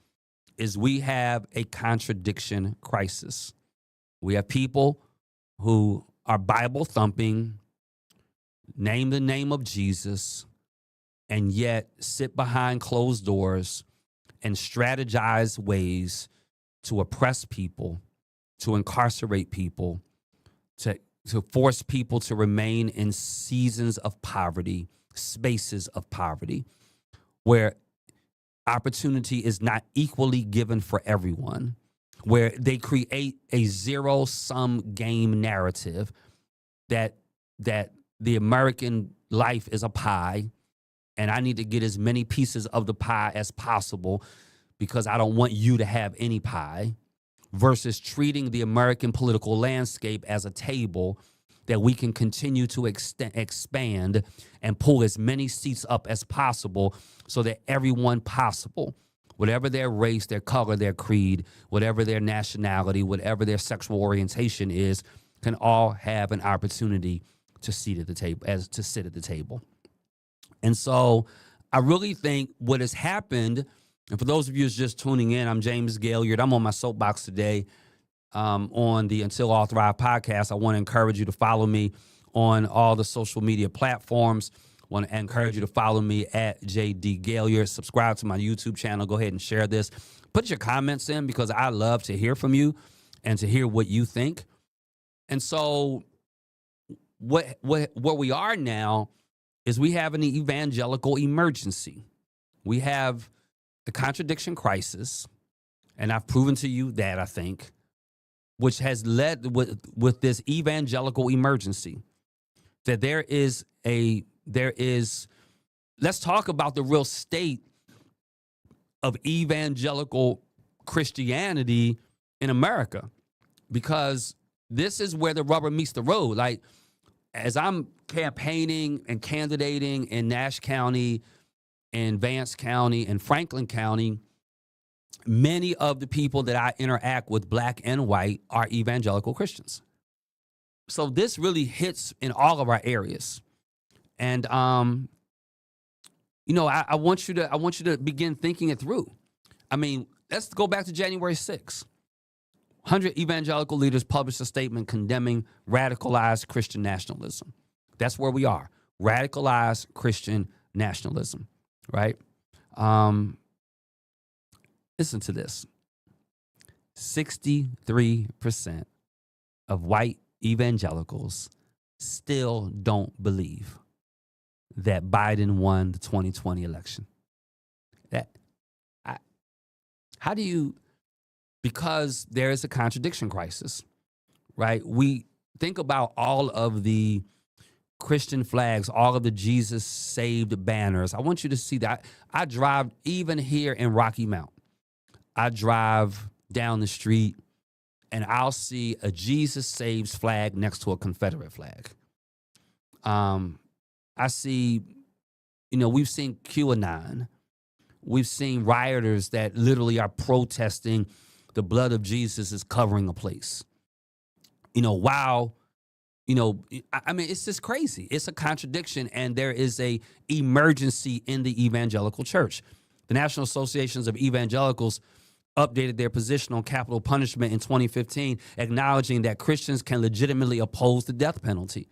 Speaker 1: is we have a contradiction crisis. We have people who are Bible thumping, name the name of Jesus, and yet sit behind closed doors and strategize ways to oppress people, to incarcerate people, to force people to remain in seasons of poverty, spaces of poverty, where opportunity is not equally given for everyone, where they create a zero-sum game narrative that the American life is a pie, and I need to get as many pieces of the pie as possible because I don't want you to have any pie, versus treating the American political landscape as a table that we can continue to expand and pull as many seats up as possible so that everyone possible, whatever their race, their color, their creed, whatever their nationality, whatever their sexual orientation is, can all have an opportunity to sit at the table. And so I really think what has happened, and for those of you who's just tuning in, I'm James Gailliard. I'm on my soapbox today on the Until All Thrive podcast. I want to encourage you to follow me on all the social media platforms. I want to encourage you to follow me at JD Gailliard. Subscribe to my YouTube channel. Go ahead and share this. Put your comments in because I love to hear from you and to hear what you think. And so what we are now is we have an evangelical emergency. We have a contradiction crisis, and I've proven to you that, I think, which has led with this evangelical emergency, that there is, let's talk about the real state of evangelical Christianity in America, because this is where the rubber meets the road. Like, as I'm campaigning and candidating in Nash County and Vance County and Franklin County, many of the people that I interact with, black and white, are evangelical Christians. So this really hits in all of our areas. And, I want you to begin thinking it through. I mean, let's go back to January 6th. 100 evangelical leaders published a statement condemning radicalized Christian nationalism. That's where we are. Radicalized Christian nationalism, right? Listen to this. 63% of white evangelicals still don't believe that Biden won the 2020 election. Because there is a contradiction crisis, right? We think about all of the Christian flags, all of the Jesus saved banners. I want you to see that. I drive, even here in Rocky Mount, I drive down the street and I'll see a Jesus saves flag next to a Confederate flag. I see, we've seen QAnon. We've seen rioters that literally are protesting the blood of Jesus is covering a place. It's just crazy. It's a contradiction, and there is a emergency in the evangelical church. The National Associations of Evangelicals updated their position on capital punishment in 2015, acknowledging that Christians can legitimately oppose the death penalty.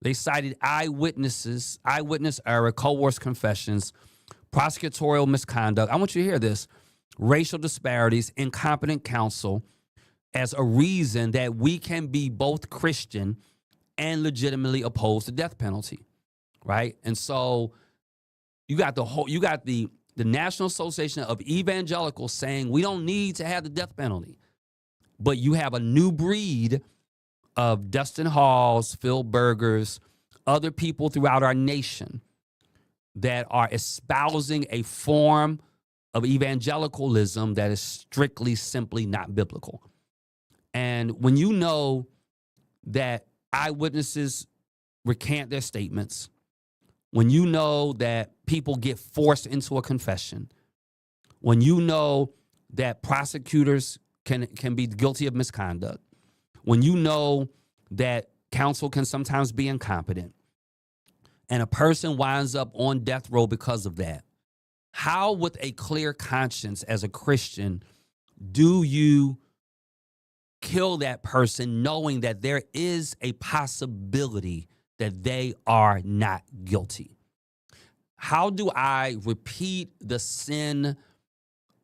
Speaker 1: They cited eyewitness error, coerced confessions, prosecutorial misconduct. I want you to hear this. Racial disparities, incompetent counsel, as a reason that we can be both Christian and legitimately oppose the death penalty, right? And so you got the National Association of Evangelicals saying we don't need to have the death penalty, but you have a new breed of Dustin Halls, Phil Bergers, other people throughout our nation that are espousing a form of evangelicalism that is strictly, simply not biblical. And when you know that eyewitnesses recant their statements, when you know that people get forced into a confession, when you know that prosecutors can be guilty of misconduct, when you know that counsel can sometimes be incompetent, and a person winds up on death row because of that, how, with a clear conscience as a Christian, do you kill that person knowing that there is a possibility that they are not guilty? How do I repeat the sin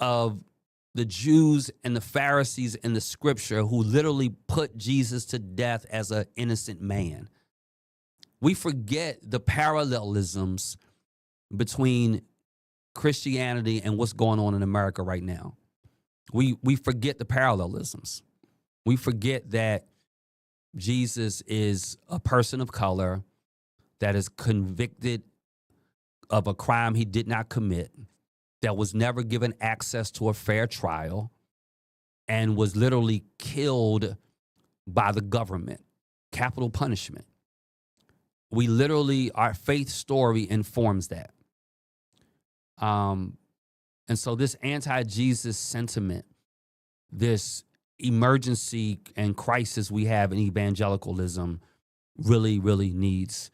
Speaker 1: of the Jews and the Pharisees in the scripture who literally put Jesus to death as an innocent man? We forget the parallelisms between Christianity and what's going on in America right now. We forget the parallelisms. We forget that Jesus is a person of color that is convicted of a crime he did not commit, that was never given access to a fair trial, and was literally killed by the government. Capital punishment. We literally, our faith story informs that. And so this anti-Jesus sentiment, this emergency and crisis we have in evangelicalism really, really needs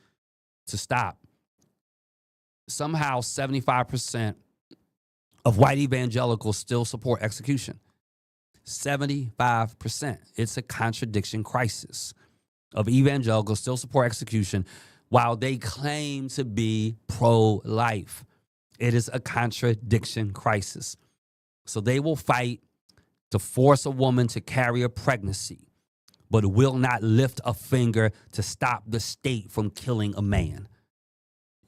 Speaker 1: to stop. Somehow 75% of white evangelicals still support execution. 75%. It's a contradiction crisis of evangelicals still support execution while they claim to be pro-life. It is a contradiction crisis. So they will fight to force a woman to carry a pregnancy, but will not lift a finger to stop the state from killing a man.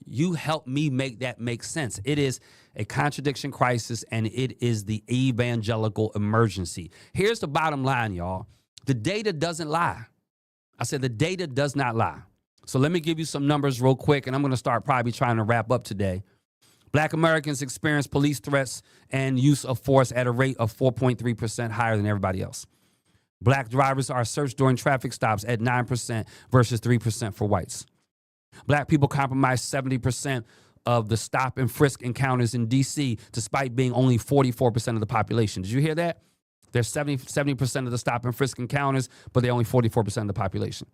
Speaker 1: You help me make that make sense. It is a contradiction crisis, and it is the evangelical emergency. Here's the bottom line, y'all. The data doesn't lie. I said the data does not lie. So let me give you some numbers real quick, and I'm going to start probably trying to wrap up today. Black Americans experience police threats and use of force at a rate of 4.3% higher than everybody else. Black drivers are searched during traffic stops at 9% versus 3% for whites. Black people compromise 70% of the stop and frisk encounters in D.C., despite being only 44% of the population. Did you hear that? There's 70% of the stop and frisk encounters, but they're only 44% of the population.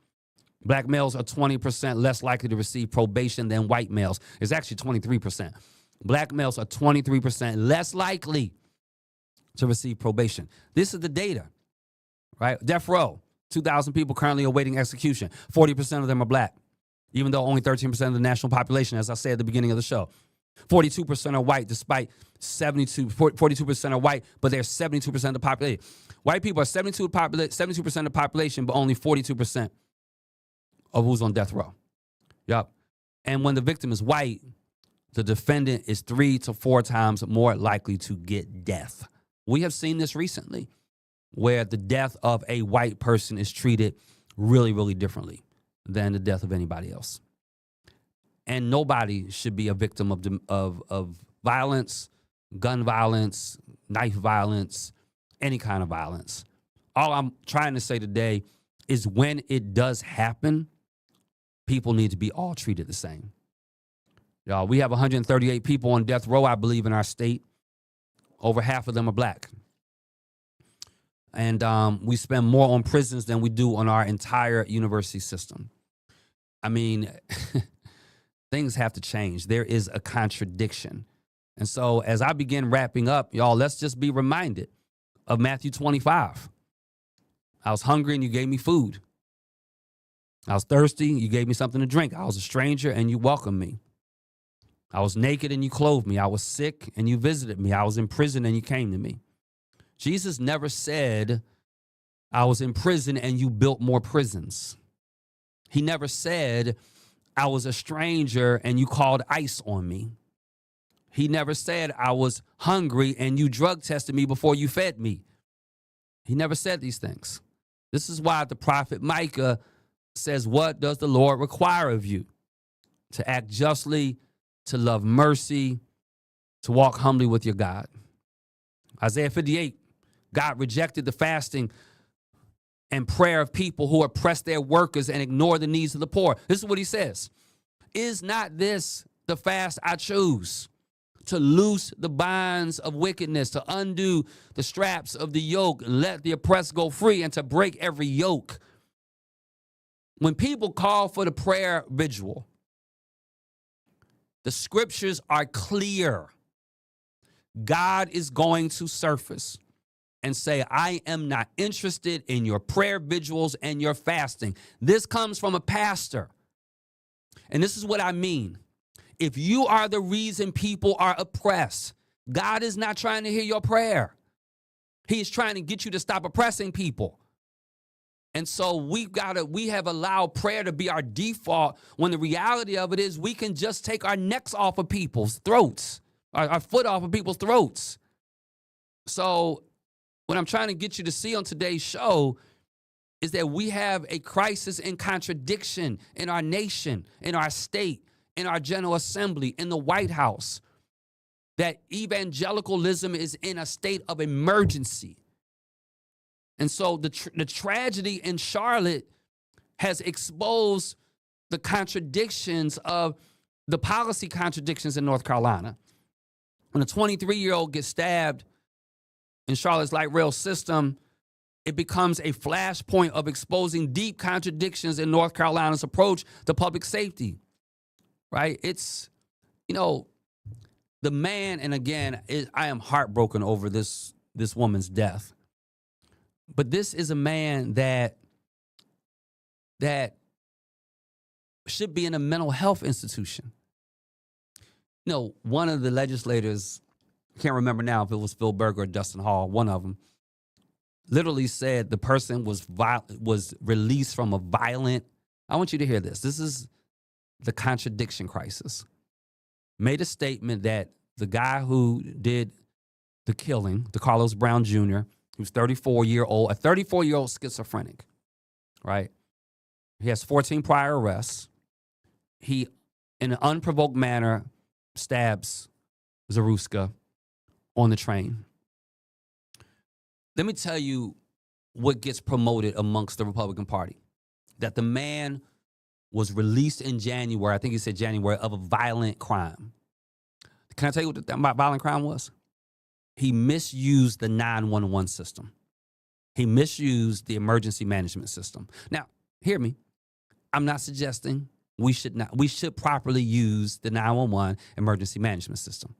Speaker 1: Black males are 20% less likely to receive probation than white males. It's actually 23%. Black males are 23% less likely to receive probation. This is the data, right? Death row, 2,000 people currently awaiting execution. 40% of them are black, even though only 13% of the national population, as I said at the beginning of the show. 42% are white, despite 42% are white, but they're 72% of the population. White people are 72% of the population, but only 42% of who's on death row. Yep. And when the victim is white, the defendant is 3 to 4 times more likely to get death. We have seen this recently, where the death of a white person is treated really, really differently than the death of anybody else. And nobody should be a victim of violence, gun violence, knife violence, any kind of violence. All I'm trying to say today is when it does happen, people need to be all treated the same. Y'all, we have 138 people on death row, I believe, in our state. Over half of them are black. And we spend more on prisons than we do on our entire university system. I mean, things have to change. There is a contradiction. And so as I begin wrapping up, y'all, let's just be reminded of Matthew 25. I was hungry and you gave me food. I was thirsty, you gave me something to drink. I was a stranger and you welcomed me. I was naked and you clothed me. I was sick and you visited me. I was in prison and you came to me. Jesus never said, I was in prison and you built more prisons. He never said, I was a stranger and you called ICE on me. He never said, I was hungry and you drug tested me before you fed me. He never said these things. This is why the prophet Micah says, what does the Lord require of you? To act justly, to love mercy, to walk humbly with your God. Isaiah 58, God rejected the fasting and prayer of people who oppress their workers and ignore the needs of the poor. This is what he says. Is not this the fast I choose? To loose the bonds of wickedness, to undo the straps of the yoke, and let the oppressed go free, and to break every yoke. When people call for the prayer vigil, the scriptures are clear. God is going to surface and say, I am not interested in your prayer vigils and your fasting. This comes from a pastor. And this is what I mean. If you are the reason people are oppressed, God is not trying to hear your prayer. He is trying to get you to stop oppressing people. And so we have allowed prayer to be our default when the reality of it is we can just take our necks off of people's throats, our foot off of people's throats. So what I'm trying to get you to see on today's show is that we have a crisis and contradiction in our nation, in our state, in our General Assembly, in the White House, that evangelicalism is in a state of emergency. And so the tragedy in Charlotte has exposed the contradictions of the policy contradictions in North Carolina. When a 23-year-old gets stabbed in Charlotte's light rail system, it becomes a flashpoint of exposing deep contradictions in North Carolina's approach to public safety, right? It's, the man, and again, I am heartbroken over this woman's death. But this is a man that should be in a mental health institution. One of the legislators, I can't remember now if it was Phil Berger or Dustin Hall, one of them, literally said the person was released from a violent, I want you to hear this. This is the contradiction crisis. Made a statement that the guy who did the killing, the Carlos Brown Jr., he was a 34-year-old schizophrenic, right? He has 14 prior arrests. He, in an unprovoked manner, stabs Zaruska on the train. Let me tell you what gets promoted amongst the Republican Party. That the man was released in January, I think he said January, of a violent crime. Can I tell you what the violent crime was? He misused the 911 system. He misused the emergency management system. Now, hear me. I'm not suggesting we should properly use the 911 emergency management system.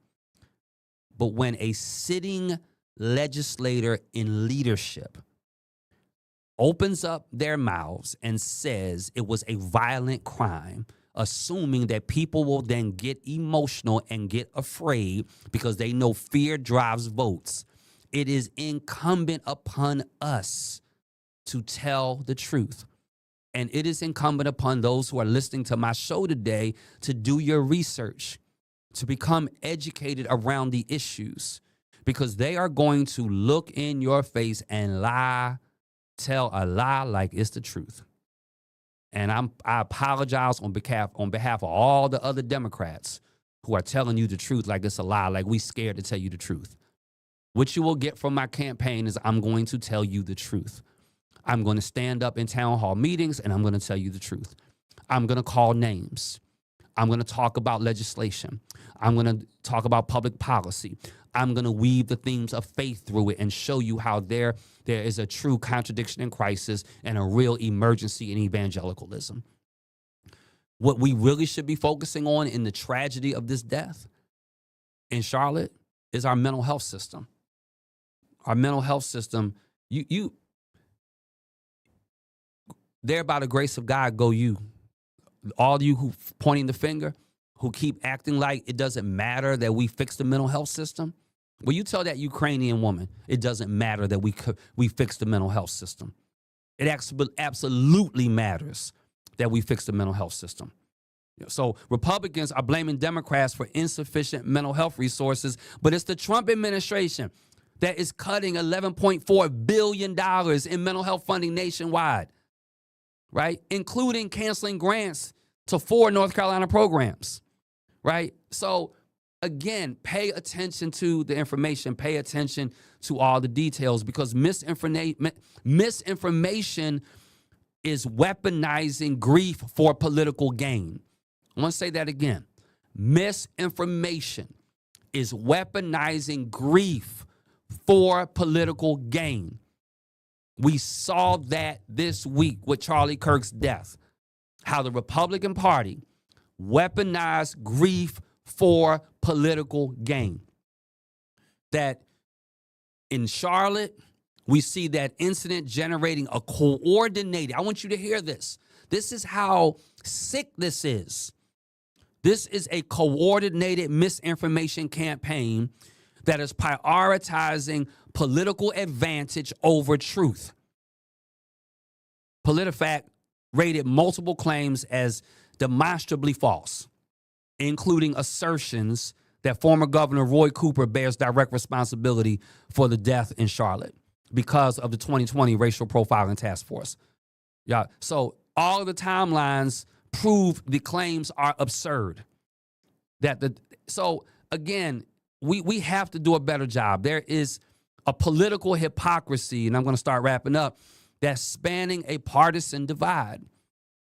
Speaker 1: But when a sitting legislator in leadership opens up their mouths and says it was a violent crime, assuming that people will then get emotional and get afraid because they know fear drives votes, it is incumbent upon us to tell the truth. And it is incumbent upon those who are listening to my show today to do your research, to become educated around the issues, because they are going to look in your face and tell a lie like it's the truth. And I apologize on behalf of all the other Democrats who are telling you the truth like it's a lie, like we scared to tell you the truth. What you will get from my campaign is I'm going to tell you the truth. I'm going to stand up in town hall meetings and I'm going to tell you the truth. I'm going to call names. I'm going to talk about legislation. I'm going to talk about public policy. I'm going to weave the themes of faith through it and show you how there is a true contradiction in crisis and a real emergency in evangelicalism. What we really should be focusing on in the tragedy of this death in Charlotte is our mental health system. Our mental health system, there by the grace of God go you. All of you who pointing the finger, who keep acting like it doesn't matter that we fix the mental health system. Well, you tell that Ukrainian woman it doesn't matter that we fix the mental health system. It absolutely matters that we fix the mental health system. So Republicans are blaming Democrats for insufficient mental health resources, but it's the Trump administration that is cutting $11.4 billion in mental health funding nationwide, right? Including canceling grants to 4 North Carolina programs, right? So again, pay attention to the information, pay attention to all the details, because misinformation is weaponizing grief for political gain. I want to say that again. Misinformation is weaponizing grief for political gain. We saw that this week with Charlie Kirk's death, how the Republican Party weaponized grief for political gain. That in Charlotte, we see that incident generating a coordinated, I want you to hear this. This is how sick this is. This is a coordinated misinformation campaign that is prioritizing political advantage over truth. PolitiFact rated multiple claims as demonstrably false, including assertions that former Governor Roy Cooper bears direct responsibility for the death in Charlotte because of the 2020 Racial Profiling Task Force. Yeah, so all of the timelines prove the claims are absurd. So again, we have to do a better job. There is a political hypocrisy, and I'm going to start wrapping up, that's spanning a partisan divide.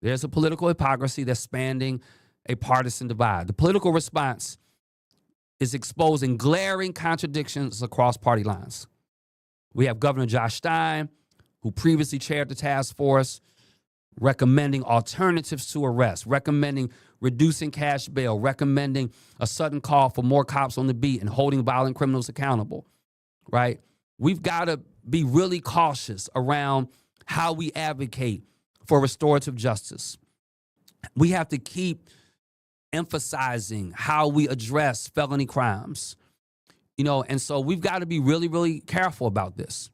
Speaker 1: There's a political hypocrisy that's spanning a partisan divide. The political response is exposing glaring contradictions across party lines. We have Governor Josh Stein, who previously chaired the task force, recommending alternatives to arrest, recommending reducing cash bail, recommending a sudden call for more cops on the beat and holding violent criminals accountable, right? We've got to be really cautious around how we advocate for restorative justice. We have to keep emphasizing how we address felony crimes, and so we've got to be really, really careful about this,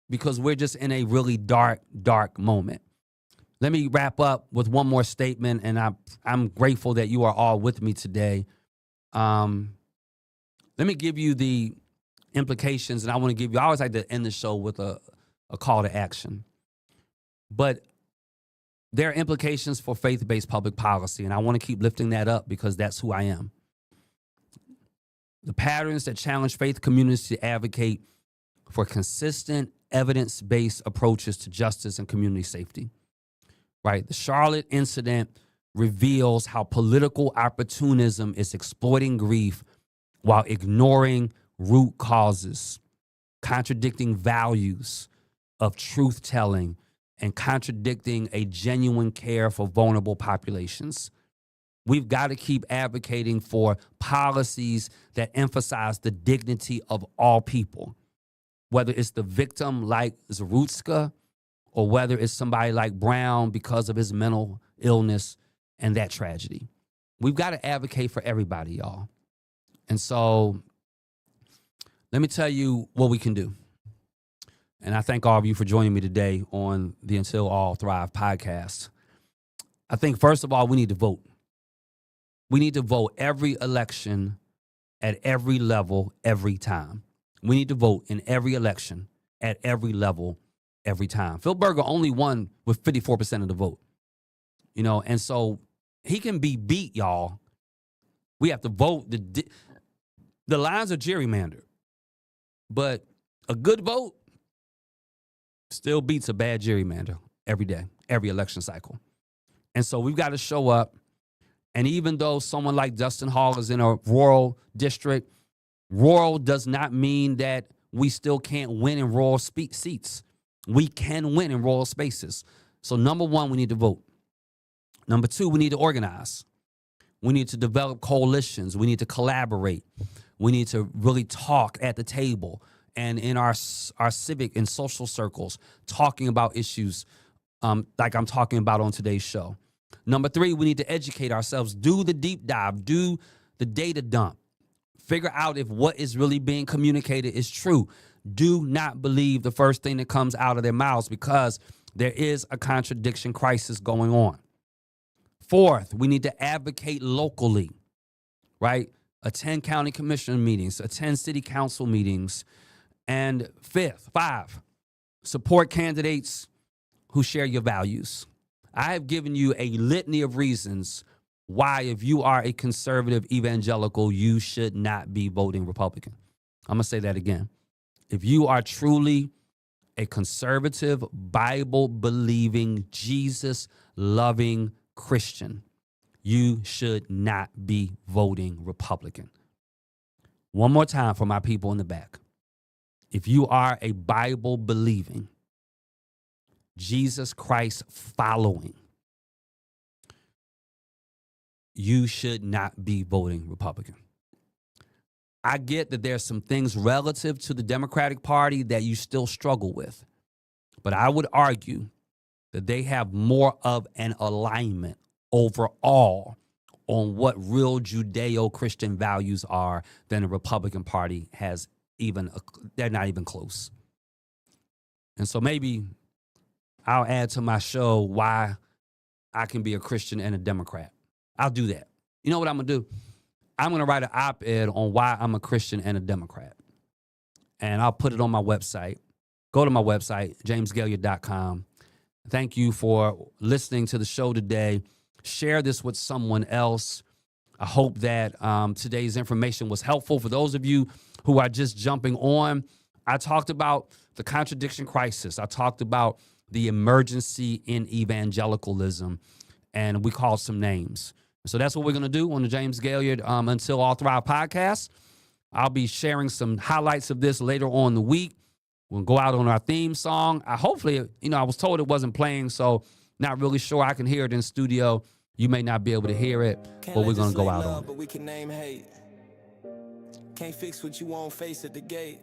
Speaker 1: because we're just in a really dark, dark moment. Let me wrap up with one more statement, and I'm grateful that you are all with me today. Let me give you the implications, and I always like to end the show with a call to action. But there are implications for faith-based public policy, and I want to keep lifting that up because that's who I am. The patterns that challenge faith communities to advocate for consistent, evidence-based approaches to justice and community safety, right? The Charlotte incident reveals how political opportunism is exploiting grief while ignoring root causes, contradicting values of truth-telling, and contradicting a genuine care for vulnerable populations. We've got to keep advocating for policies that emphasize the dignity of all people, whether it's the victim like Zarutska or whether it's somebody like Brown because of his mental illness and that tragedy. We've got to advocate for everybody, y'all. And so let me tell you what we can do. And I thank all of you for joining me today on the Until All Thrive podcast. I think, first of all, we need to vote. We need to vote every election at every level, every time. We need to vote in every election at every level, every time. Phil Berger only won with 54% of the vote, and so he can be beat, y'all. We have to vote. The lines are gerrymandered, but a good vote still beats a bad gerrymander every day, every election cycle. And so we've got to show up. And even though someone like Dustin Hall is in a rural district, rural does not mean that we still can't win in rural seats. We can win in rural spaces. So number one, we need to vote. Number two, we need to organize. We need to develop coalitions. We need to collaborate. We need to really talk at the table and in our civic and social circles, talking about issues like I'm talking about on today's show. Number three, we need to educate ourselves, do the deep dive, do the data dump, figure out if what is really being communicated is true. Do not believe the first thing that comes out of their mouths because there is a contradiction crisis going on. Fourth, we need to advocate locally, right? Attend county commissioner meetings, attend city council meetings. And five, support candidates who share your values. I have given you a litany of reasons why, if you are a conservative evangelical, you should not be voting Republican. I'm going to say that again. If you are truly a conservative, Bible-believing, Jesus-loving Christian, you should not be voting Republican. One more time for my people in the back. If you are a Bible-believing, Jesus Christ following, you should not be voting Republican. I get that there's some things relative to the Democratic Party that you still struggle with, but I would argue that they have more of an alignment overall on what real Judeo-Christian values are than the Republican Party has. They're not even close. And so maybe I'll add to my show why I can be a Christian and a Democrat. I'll do that. You know what I'm going to do? I'm going to write an op-ed on why I'm a Christian and a Democrat. And I'll put it on my website. Go to my website, jamesgailliard.com. Thank you for listening to the show today. Share this with someone else. I hope that today's information was helpful. For those of you who are just jumping on, I talked about the contradiction crisis. I talked about the emergency in evangelicalism, and we called some names. So that's what we're going to do on the James Gailliard Until All Thrive podcast. I'll be sharing some highlights of this later on in the week. We'll go out on our theme song. Hopefully, I was told it wasn't playing, so not really sure I can hear it in studio. You may not be able to hear it, but we're going to go out on it.
Speaker 2: But we can name hate. Can't fix what you won't face at the gate.